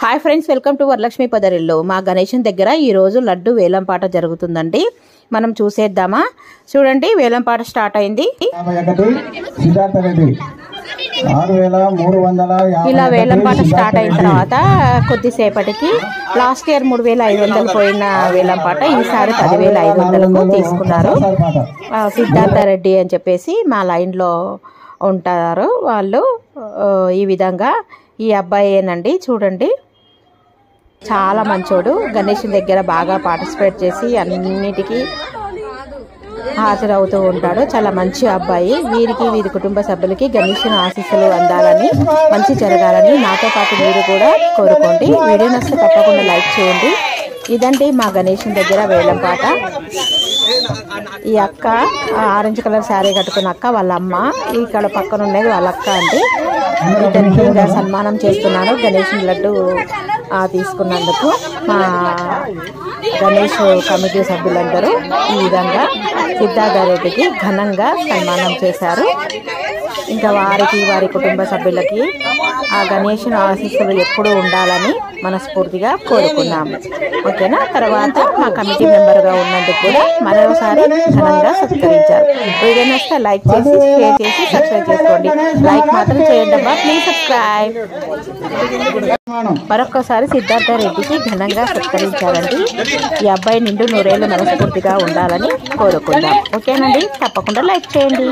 Hi friends, welcome to Varalakshmi పదరిల్లు. మా గణేశన్ దగ్గర ఈరోజు లడ్డు వేలంపాట జరుగుతుందండి. మనం చూసేద్దామా? చూడండి, వేలంపాట స్టార్ట్ అయింది. ఇలా వేలంపాట స్టార్ట్ అయిన తర్వాత కొద్దిసేపటికి లాస్ట్ ఇయర్ 3500 పోయిన వేలంపాట ఈసారి 10,500కు తీసుకున్నారు. సిద్ధార్థ రెడ్డి అని చెప్పేసి మా లైన్లో ఉంటారు వాళ్ళు. ఈ విధంగా ఈ అబ్బాయేనండి, చూడండి, చాలా మంచోడు. గణేష్ దగ్గర బాగా పార్టిసిపేట్ చేసి అన్నిటికీ హాజరవుతూ ఉంటాడు. చాలా మంచి అబ్బాయి. వీరి కుటుంబ సభ్యులకి గణేష్ ఆశీస్సులు అందాలని, మంచి జరగాలని నాతో పాటు మీరు కూడా కోరుకోండి. వీడియో నచ్చితే తప్పకుండా లైక్ చేయండి. ఇదండి మా గణేష్ దగ్గర వేలంపాట. ఈ అక్క ఆరెంజ్ కలర్ శారీ కట్టుకున్న అక్క వాళ్ళ అమ్మ, ఇక్కడ పక్కన ఉన్నది వాళ్ళ అక్క అండి. ఇద్దరికి ఇంకా సన్మానం చేస్తున్నాను గణేష్ లడ్డు తీసుకున్నందుకు. మా గణేష్ కమిటీ సభ్యులందరూ ఈ విధంగా సిద్ధార్థ రెడ్డికి ఘనంగా సన్మానం చేశారు. ఇంకా వారి కుటుంబ సభ్యులకి ఆ గణేష్ ఆశీస్సులు ఎప్పుడూ ఉండాలని మనస్ఫూర్తిగా కోరుకున్నాము. ఓకేనా? తర్వాత మా కమిటీ మెంబర్గా ఉన్నందుకు కూడా మరోసారి ఘనంగా సత్కరించారు. వీడియో నచ్చితే లైక్ చేసి, షేర్ చేసి, సబ్స్క్రైబ్ చేసుకోండి. లైక్ మాత్రం చేయండి అబ్బా, ప్లీజ్ సబ్స్క్రైబ్. మరొక్కసారి సిద్ధార్థ రెడ్డికి ఘనంగా సత్కరించారండి. ఈ అబ్బాయి నిండు 100 ఏళ్ళు మనస్ఫూర్తిగా ఉండాలని కోరుకుందాం. ఓకేనండి? తప్పకుండా లైక్ చేయండి.